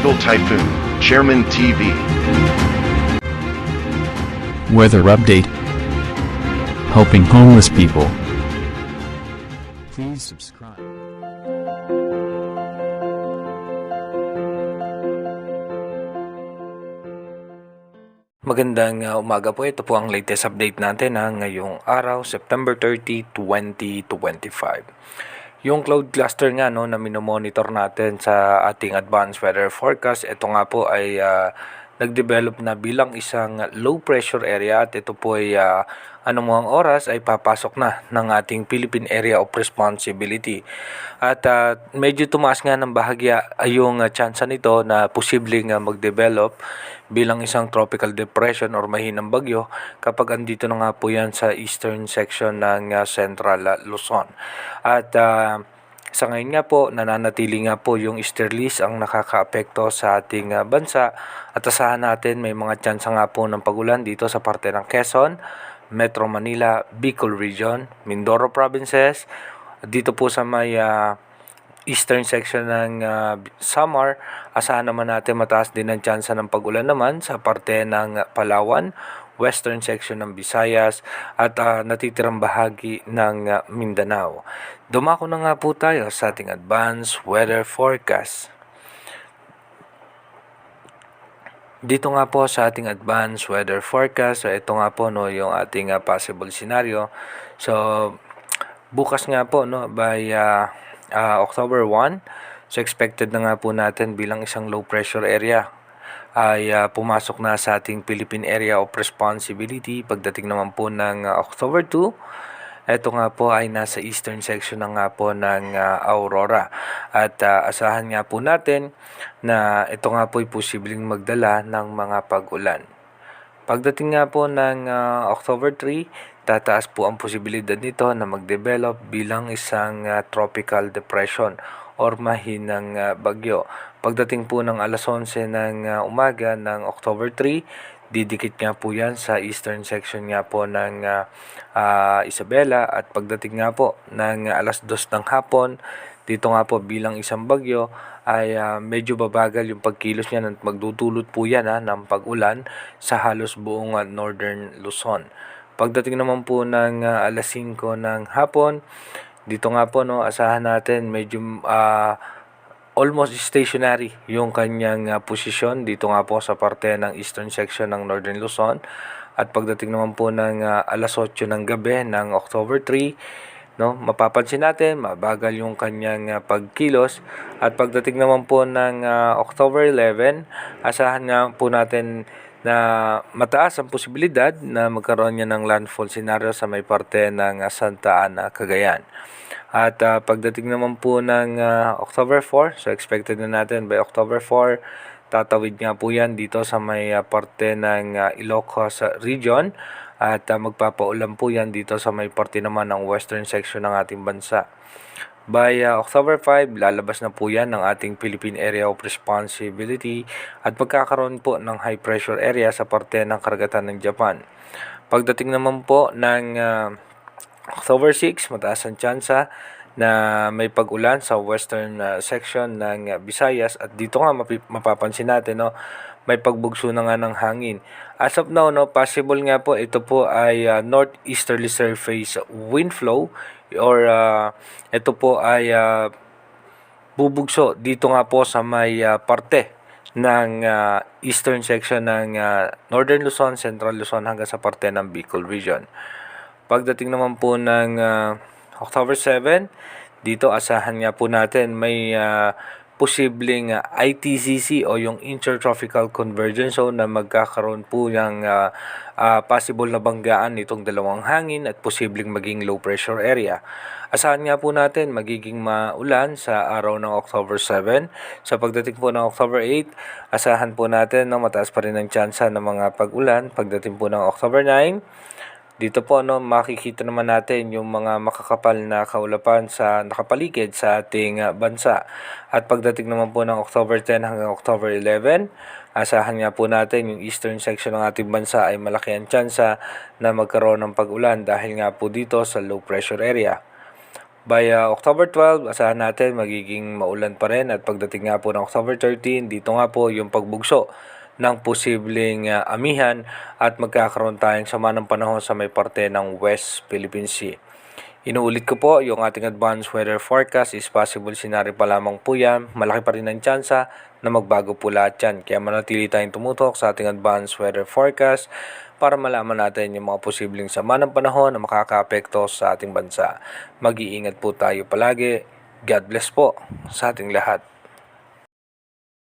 Tropical Typhoon, Chairman TV. Weather update. Helping homeless people. Please subscribe. Magandang umaga po. Ito po ang latest update natin ngayong araw, September 30, 2025. Yung cloud cluster nga na minomonitor natin sa ating advanced weather forecast, ito nga po ay nag-develop na bilang isang low pressure area at ito po ay anumang oras ay papasok na ng ating Philippine Area of Responsibility. At medyo tumaas nga ng bahagya yung tsansa nito na posibleng mag-develop bilang isang tropical depression or mahinang bagyo kapag andito na nga po yan sa eastern section ng Central Luzon. At sa ngayon nga po, nananatili nga po yung easterlies ang nakakaapekto sa ating bansa at asahan natin may mga tsansa nga po ng pagulan dito sa parte ng Quezon, Metro Manila, Bicol Region, Mindoro Provinces, dito po sa may eastern section ng Samar, asahan naman natin mataas din ang tsansa ng pagulan naman sa parte ng Palawan, western section ng Visayas at natitirang bahagi ng Mindanao. Dumako na nga po tayo sa ating advanced weather forecast. Dito nga po sa ating advanced weather forecast, so ito nga po yung ating possible scenario. So bukas nga po by October 1, so expected na nga po natin bilang isang low pressure area ay pumasok na sa ating Philippine Area of Responsibility. Pagdating naman po ng October 2, ito nga po ay nasa eastern section na nga po ng Aurora. At asahan nga po natin na ito nga po ay posibleng magdala ng mga pag-ulan. Pagdating nga po ng October 3, tataas po ang posibilidad nito na mag-develop bilang isang tropical depression or mahinang bagyo. Pagdating po ng alas 11 ng umaga ng October 3, didikit nga po yan sa eastern section nga po ng Isabela at pagdating nga po ng alas 2 ng hapon, dito nga po bilang isang bagyo ay medyo babagal yung pagkilos niya at magdudulot po yan ng pag-ulan sa halos buong northern Luzon. Pagdating naman po ng alas 5 ng hapon, dito nga po asahan natin medyo almost stationary yung kanyang posisyon dito nga po sa parte ng eastern section ng northern Luzon. At pagdating naman po ng alas 8 ng gabi ng October 3, mapapansin natin mabagal yung kanyang pagkilos. At pagdating naman po ng October 11, asahan nga po natin na mataas ang posibilidad na magkaroon niya ng landfall scenario sa may parte ng Santa Ana, Cagayan. At pagdating naman po ng October 4, so expected na natin by October 4, tatawid nga po yan dito sa may parte ng Ilocos region at magpapaulan po yan dito sa may parte naman ng western section ng ating bansa. By October 5, lalabas na po yan ng ating Philippine Area of Responsibility at magkakaroon po ng high pressure area sa parte ng karagatan ng Japan. Pagdating naman po ng October 6, mataas ang tsansa na may pag-ulan sa western section ng Visayas at dito nga mapapansin natin may pagbugso na nga ng hangin. As of now possible nga po ito po ay northeasterly surface wind flow or ito po ay bubugso dito nga po sa may parte ng eastern section ng northern Luzon, central Luzon hanggang sa parte ng Bicol region. Pagdating naman po ng October 7, dito asahan nga po natin may posibleng ITCC o yung Intertropical Convergence Zone na magkakaroon po ng possible na banggaan nitong dalawang hangin at posibleng maging low pressure area. Asahan nga po natin magiging maulan sa araw ng October 7. Sa pagdating po ng October 8, asahan po natin mataas pa rin ang tsansa ng mga pag-ulan. Pagdating po ng October 9, dito po makikita naman natin yung mga makakapal na kaulapan sa nakapaligid sa ating bansa. At pagdating naman po ng October 10 hanggang October 11, asahan nga po natin yung eastern section ng ating bansa ay malaki ang tsansa na magkaroon ng pag-ulan dahil nga po dito sa low pressure area. By October 12, asahan natin magiging maulan pa rin, at pagdating nga po ng October 13, dito nga po yung pagbugso ng posibleng amihan at magkakaroon tayong sama ng panahon sa may parte ng West Philippine Sea. Inuulit ko po, yung ating advanced weather forecast is possible scenario pa lamang po yan. Malaki pa rin ang tsansa na magbago po lahat yan. Kaya manatili tayong tumutok sa ating advanced weather forecast para malaman natin yung mga posibleng sama ng panahon na makakaapekto sa ating bansa. Mag-iingat po tayo palagi. God bless po sa ating lahat.